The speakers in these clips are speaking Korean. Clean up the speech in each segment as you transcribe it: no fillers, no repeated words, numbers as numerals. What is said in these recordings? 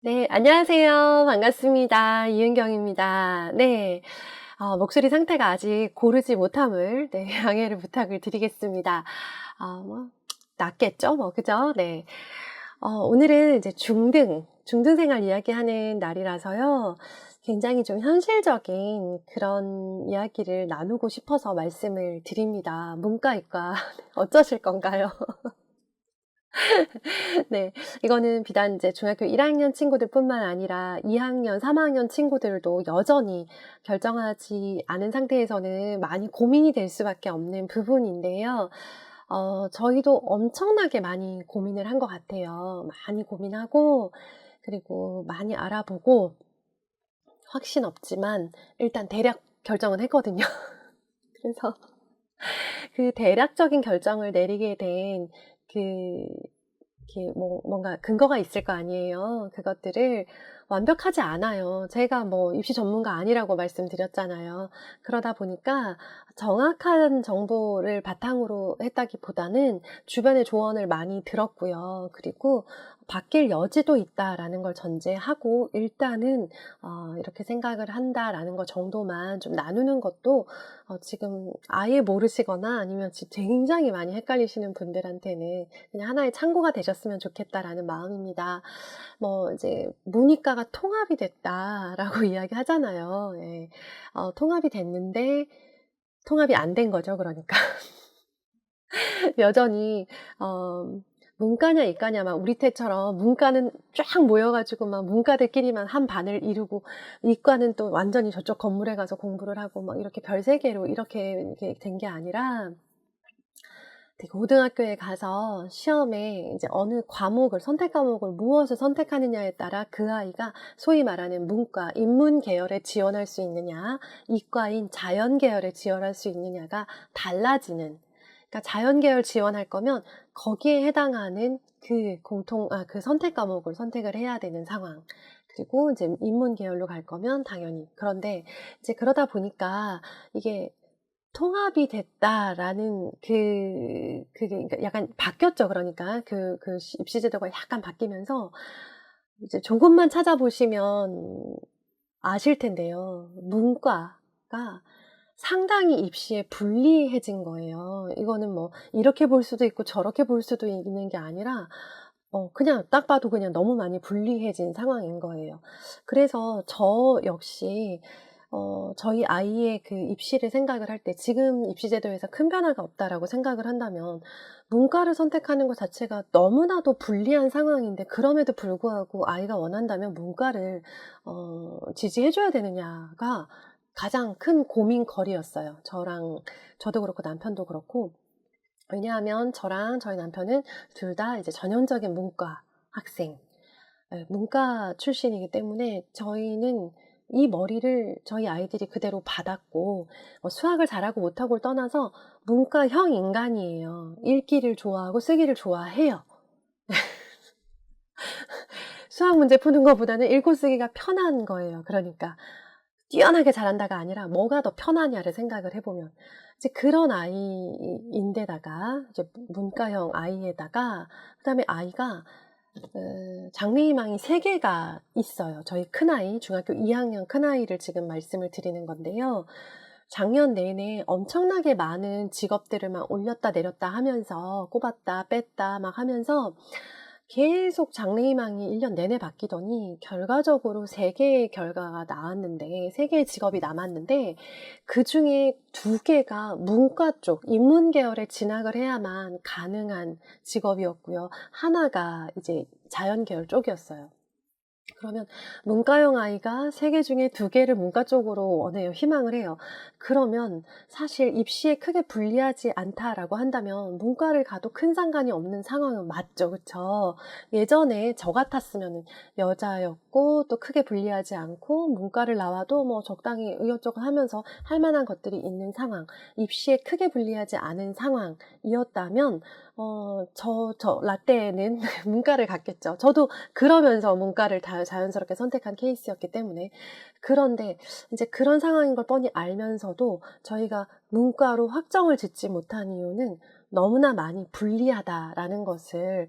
네, 안녕하세요. 반갑습니다. 이은경입니다. 네. 목소리 상태가 아직 고르지 못함을 네 양해를 부탁을 드리겠습니다. 뭐 낫겠죠 뭐 그죠? 네. 오늘은 이제 중등 생활 이야기하는 날이라서요. 굉장히 좀 현실적인 그런 이야기를 나누고 싶어서 말씀을 드립니다. 문과, 이과 어쩌실 건가요? 네. 이거는 비단 이제 중학교 1 학년 친구들뿐만 아니라 2 학년, 3 학년 친구들도 여전히 결정하지 않은 상태에서는 많이 고민이 될 수밖에 없는 부분인데요. 저희도 엄청나게 많이 고민을 한 것 같아요. 많이 고민하고 그리고 많이 알아보고 확신 없지만 일단 대략 결정은 했거든요. 그래서 그 대략적인 결정을 내리게 된 그 이렇게 뭔가 근거가 있을 거 아니에요. 그것들을 완벽하지 않아요. 제가 뭐 입시 전문가 아니라고 말씀드렸잖아요. 그러다 보니까 정확한 정보를 바탕으로 했다기보다는 주변의 조언을 많이 들었고요. 그리고 '바뀔 여지도 있다.'라는 걸 전제하고 일단은 이렇게 생각을 한다라는 거 정도만 좀 나누는 것도 지금 아예 모르시거나 아니면 지금 굉장히 많이 헷갈리시는 분들한테는 그냥 하나의 참고가 되셨으면 좋겠다라는 마음입니다. 뭐 이제 "문이과가 통합이 됐다."라고 이야기하잖아요. 예. 통합이 됐는데 통합이 안 된 거죠 그러니까. 여전히 문과냐 이과냐 막 우리 때처럼 문과는 쫙 모여 가지고 막 문과들끼리만 한 반을 이루고 이과는 또 완전히 저쪽 건물에 가서 공부를 하고 막 이렇게 별 세 개로 이렇게 된 게 아니라 그 고등학교에 가서 시험에 이제 어느 과목을 선택 과목을 무엇을 선택하느냐에 따라 그 아이가 소위 말하는 문과, 인문 계열에 지원할 수 있느냐, 이과인 자연 계열에 지원할 수 있느냐가 달라지는, 그러니까 자연 계열 지원할 거면 거기에 해당하는 그 선택 과목을 선택을 해야 되는 상황. 그리고 이제 인문 계열로 갈 거면 당연히. 그런데 이제 그러다 보니까 이게 통합이 됐다라는 그게 그러니까 약간 바뀌었죠. 그러니까 입시 제도가 약간 바뀌면서 이제 조금만 찾아보시면 아실 텐데요. 문과가 상당히 입시에 불리해진 거예요. 이거는 뭐 이렇게 볼 수도 있고 저렇게 볼 수도 있는 게 아니라 그냥 딱 봐도 그냥 너무 많이 불리해진 상황인 거예요. 그래서 저 역시 저희 아이의 그 입시를 생각을 할 때 지금 입시 제도에서 큰 변화가 없다라고 생각을 한다면 문과를 선택하는 것 자체가 너무나도 불리한 상황인데 그럼에도 불구하고 아이가 원한다면 문과를 지지해 줘야 되느냐가 가장 큰 고민거리였어요. 저도 그렇고 남편도 그렇고. 왜냐하면 저랑 저희 남편은 둘 다 이제 전형적인 문과 학생, 예 문과 출신이기 때문에 저희는 이 머리를 저희 아이들이 그대로 받았고 수학을 잘하고 못하고를 떠나서 문과형 인간이에요. 읽기를 좋아하고 쓰기를 좋아해요. 수학 문제 푸는 것보다는 읽고 쓰기가 편한 거예요. 그러니까 뛰어나게 잘한다가 아니라 뭐가 더 편하냐를 생각을 해 보면 이제 그런 아이인데다가 이제 문과형 아이에다가 그다음에 아이가 장래희망이 3 개가 있어요. 저희 큰아이 중학교 2 학년 큰아이를 지금 말씀을 드리는 건데요. 작년 내내 엄청나게 많은 직업들을 막 올렸다 내렸다 하면서 꼽았다 뺐다 막 하면서 계속 장래희망이 1년 내내 바뀌더니 결과적으로 3 개의 결과가 나왔는데 3 개의 직업이 남았는데 그중에 2 개가 문과 쪽 인문 계열에 진학을 해야만 가능한 직업이었고요. 하나가 이제 자연 계열 쪽이었어요. 그러면 문과형 아이가 3개 중에 2 개를 문과 쪽으로 원해요. 희망을 해요. 그러면 사실 '입시에 크게 불리하지 않다.'라고 한다면 문과를 가도 큰 상관이 없는 상황은 맞죠. 그쵸? 예전에 저 같았으면은 여자였고 또 크게 불리하지 않고 문과를 나와도 뭐 적당히 의욕적으로 하면서 할 만한 것들이 있는 상황, 입시에 크게 불리하지 않은 상황이었다면 저 라떼는 문과를 갔겠죠. 저도 그러면서 문과를 다 자연스럽게 선택한 케이스였기 때문에. 그런데 인제 그런 상황인 걸 뻔히 알면서도 저희가 문과로 확정을 짓지 못한 이유는 너무나 많이 불리하다라는 것을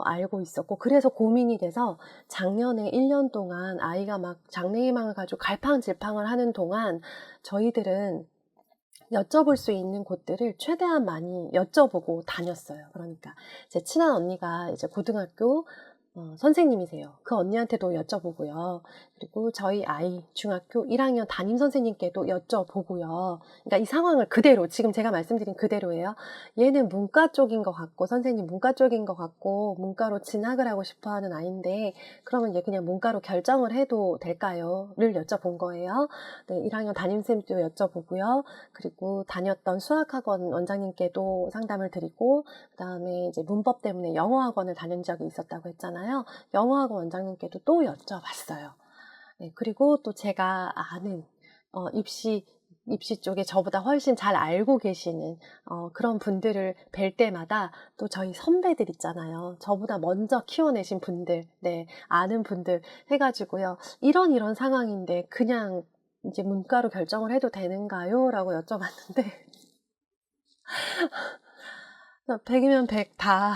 알고 있었고, 그래서 고민이 돼서 작년에 1년 동안 아이가 막 장래희망을 가지고 갈팡질팡을 하는 동안 저희들은 여쭤볼 수 있는 곳들을 최대한 많이 여쭤보고 다녔어요. 그러니까 제 친한 언니가 이제 고등학교 선생님이세요. 그 언니한테도 여쭤보고요. 그리고 저희 아이 중학교 1학년 담임 선생님께도 여쭤보고요. 그러니까 이 상황을 그대로 지금 제가 말씀드린 그대로예요. 얘는 문과 쪽인 것 같고, 선생님 문과 쪽인 것 같고, 문과로 진학을 하고 싶어 하는 아이인데 그러면 얘 그냥 문과로 결정을 해도 될까요? 를 여쭤본 거예요. 네, 1학년 담임쌤도 여쭤보고요. 그리고 다녔던 수학학원 원장님께도 상담을 드리고, 그다음에 이제 문법 때문에 영어학원을 다닌 적이 있었다고 했잖아요. 영어학원 원장님께도 또 여쭤봤어요. 네, 그리고 또 제가 아는 입시 쪽에 저보다 훨씬 잘 알고 계시는 그런 분들을 뵐 때마다 또 저희 선배들 있잖아요. 저보다 먼저 키워내신 분들, 네, 아는 분들 해가지고요. 이런 상황인데 그냥 이제 문과로 결정을 해도 되는가요? 라고 여쭤봤는데 100이면 100 다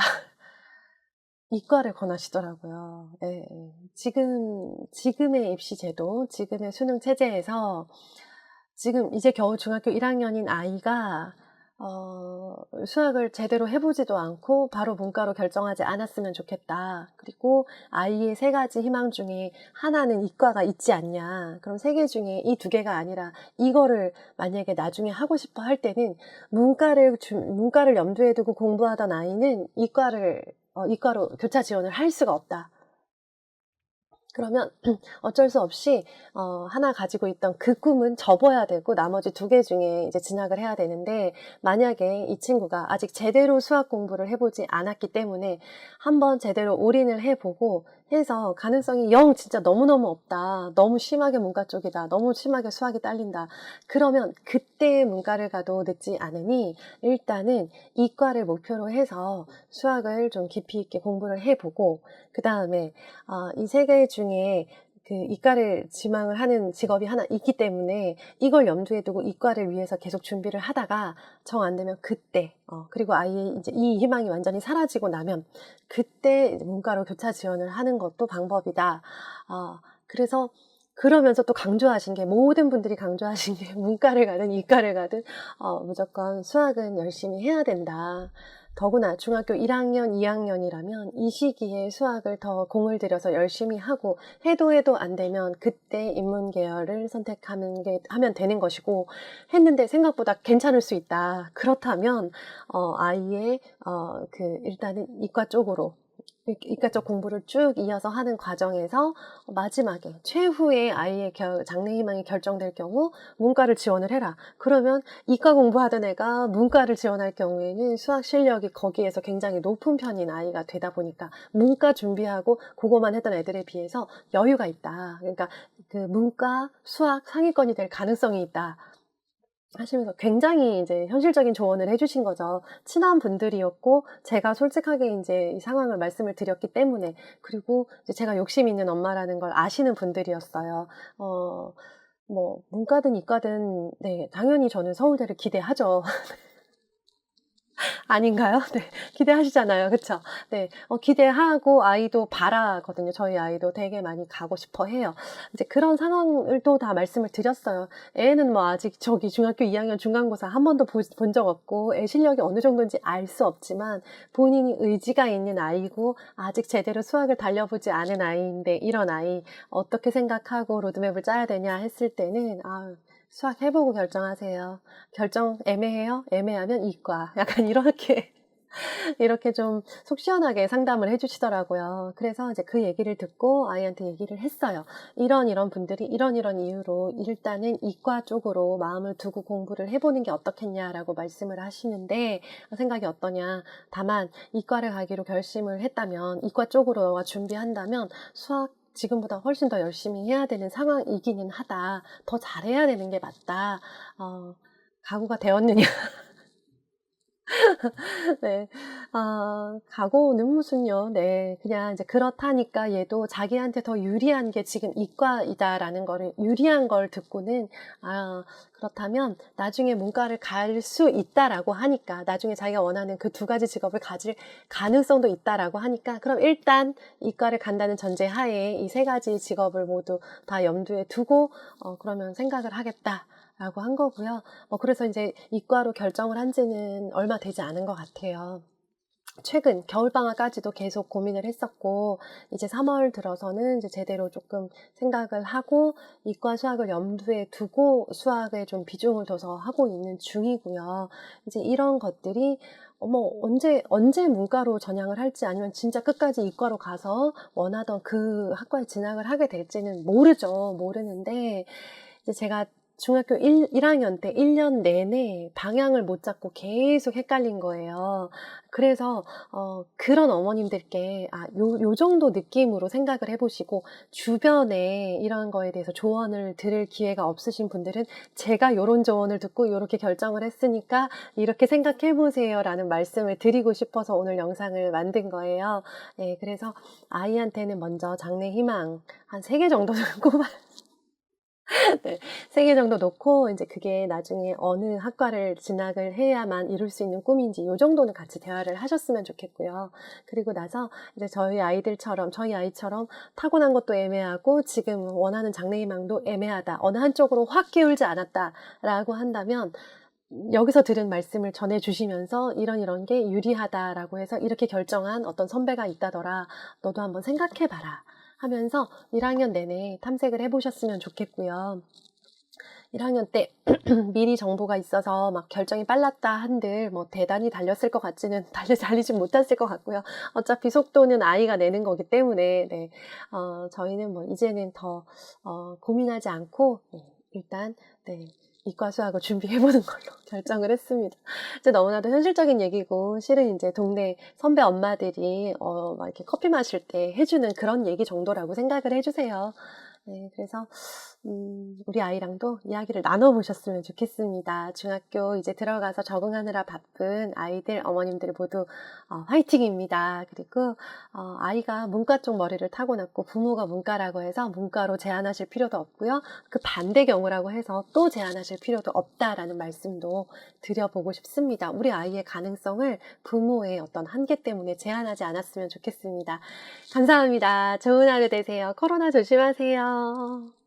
이과를 권하시더라고요. 네. 지금의 입시 제도, 지금의 수능 체제에서 지금 이제 겨우 중학교 1학년인 아이가 수학을 제대로 해보지도 않고 바로 문과로 결정하지 않았으면 좋겠다. 그리고 아이의 3가지 희망 중에 하나는 이과가 있지 않냐. 그럼 3개 중에 이 2개가 아니라 이거를 만약에 나중에 하고 싶어 할 때는 문과를 염두에 두고 공부하던 아이는 이과로 교차 지원을 할 수가 없다. 그러면 어쩔 수 없이 하나 가지고 있던 그 꿈은 접어야 되고 나머지 2개 중에 이제 진학을 해야 되는데, 만약에 이 친구가 아직 제대로 수학 공부를 해보지 않았기 때문에 한번 제대로 올인을 해보고 해서 가능성이 진짜 너무너무 없다, 너무 심하게 문과 쪽이다, 너무 심하게 수학이 딸린다, 그러면 그때 문과를 가도 늦지 않으니 일단은 이과를 목표로 해서 수학을 좀 깊이 있게 공부를 해보고, 그 다음에 이 3개 중에 그 이과를 지망을 하는 직업이 하나 있기 때문에 이걸 염두에 두고 이과를 위해서 계속 준비를 하다가 정 안 되면 그때 그리고 아이의 이제 이 희망이 완전히 사라지고 나면 그때 문과로 교차 지원을 하는 것도 방법이다. 그래서 그러면서 또 강조하신 게, 모든 분들이 강조하신 게 문과를 가든 이과를 가든 무조건 수학은 열심히 해야 된다. 더구나 중학교 1학년, 2학년이라면 이 시기에 수학을 더 공을 들여서 열심히 하고 해도 안 되면 그때 인문 계열을 하면 되는 것이고, 했는데 생각보다 괜찮을 수 있다. 그렇다면 아이의 일단은 이과 쪽 공부를 쭉 이어서 하는 과정에서 마지막에 최후의 아이의 장래희망이 결정될 경우 문과를 지원을 해라. 그러면 이과 공부하던 애가 문과를 지원할 경우에는 수학 실력이 거기에서 굉장히 높은 편인 아이가 되다 보니까 문과 준비하고 그거만 했던 애들에 비해서 여유가 있다. 그러니까 그 문과 수학 상위권이 될 가능성이 있다 하시면서 굉장히 이제 현실적인 조언을 해주신 거죠. 친한 분들이었고, 제가 솔직하게 이제 이 상황을 말씀을 드렸기 때문에, 그리고 이제 제가 욕심 있는 엄마라는 걸 아시는 분들이었어요. 문과든 이과든, 네, 당연히 저는 서울대를 기대하죠. 아닌가요? 네. 기대하시잖아요. 그쵸? 네. 기대하고 아이도 바라거든요. 저희 아이도 되게 많이 가고 싶어 해요. 이제 그런 상황을 또 다 말씀을 드렸어요. 애는 아직 중학교 2학년 중간고사 한 번도 본 적 없고, 애 실력이 어느 정도인지 알 수 없지만, 본인이 의지가 있는 아이고, 아직 제대로 수학을 달려보지 않은 아이인데, 이런 아이, 어떻게 생각하고 로드맵을 짜야 되냐 했을 때는, 수학 해보고 결정하세요. 결정 애매해요? 애매하면 이과. 약간 이렇게 좀 속 시원하게 상담을 해주시더라고요. 그래서 이제 그 얘기를 듣고 아이한테 얘기를 했어요. 이런 분들이 이런 이유로 일단은 이과 쪽으로 마음을 두고 공부를 해보는 게 어떻겠냐라고 말씀을 하시는데, 생각이 어떠냐. 다만 이과를 가기로 결심을 했다면, 이과 쪽으로 너가 준비한다면 수학 지금보다 훨씬 더 열심히 해야 되는 상황이기는 하다. 더 잘해야 되는 게 맞다. 각오가 되었느냐. 네. 각오는 무슨요. 네. 그냥 이제 그렇다니까 얘도 자기한테 더 유리한 게 지금 이과이다라는 거를 유리한 걸 듣고는 그렇다면 나중에 문과를 갈 수 있다라고 하니까 나중에 자기가 원하는 그 두 가지 직업을 가질 가능성도 있다라고 하니까 그럼 일단 이과를 간다는 전제하에 이 세 가지 직업을 모두 다 염두에 두고 그러면 생각을 하겠다라고 한 거고요. 그래서 이제 이과로 결정을 한 지는 얼마 되지 않은 것 같아요. 최근 겨울방학까지도 계속 고민을 했었고, 이제 3월 들어서는 이제 제대로 조금 생각을 하고, 이과 수학을 염두에 두고 수학에 좀 비중을 둬서 하고 있는 중이고요. 이제 이런 것들이, 언제 문과로 전향을 할지 아니면 진짜 끝까지 이과로 가서 원하던 그 학과에 진학을 하게 될지는 모르죠. 모르는데, 이제 제가 중학교 1학년 때 1년 내내 방향을 못 잡고 계속 헷갈린 거예요. 그래서 그런 어머님들께 요 정도 느낌으로 생각을 해 보시고 주변에 이런 거에 대해서 조언을 들을 기회가 없으신 분들은 제가 요런 조언을 듣고 요렇게 결정을 했으니까 이렇게 생각해 보세요라는 말씀을 드리고 싶어서 오늘 영상을 만든 거예요. 네, 그래서 아이한테는 먼저 장래 희망 한 3개 정도는 꼽아 네. 3개 정도 놓고 인제 그게 나중에 어느 학과를 진학을 해야만 이룰 수 있는 꿈인지 요 정도는 같이 대화를 하셨으면 좋겠고요. 그리고 나서 이제 저희 아이처럼 타고난 것도 애매하고 지금 원하는 장래희망도 애매하다. 어느 한쪽으로 확 기울지 않았다라고 한다면 여기서 들은 말씀을 전해 주시면서 "이런 게 유리하다."라고 해서 "이렇게 결정한 어떤 선배가 있다더라. 너도 한번 생각해 봐라." 하면서 1 학년 내내 탐색을 해 보셨으면 좋겠고요. 1 학년 때 미리 정보가 있어서 막 결정이 빨랐다 한들 뭐 대단히 달렸을 것 같지는 달리진 못했을 것 같고요. 어차피 속도는 아이가 내는 거기 때문에 네. 저희는 뭐 이제는 더 고민하지 않고 일단 네. 이과 수학을 준비해 보는 걸로 결정을 했습니다. 이제 너무나도 현실적인 얘기고 실은 인제 동네 선배 엄마들이 막 이렇게 커피 마실 때 해 주는 그런 얘기 정도라고 생각을 해 주세요. 네. 그래서 우리 아이랑도 이야기를 나눠 보셨으면 좋겠습니다. 중학교 이제 들어가서 적응하느라 바쁜 아이들, 어머님들 모두 화이팅입니다. 그리고 아이가 문과 쪽 머리를 타고났고 부모가 문과라고 해서 문과로 제한하실 필요도 없고요. 그 반대 경우라고 해서 또 제한하실 필요도 없다라는 말씀도 드려보고 싶습니다. 우리 아이의 가능성을 부모의 어떤 한계 때문에 제한하지 않았으면 좋겠습니다. 감사합니다. 좋은 하루 되세요. 코로나 조심하세요.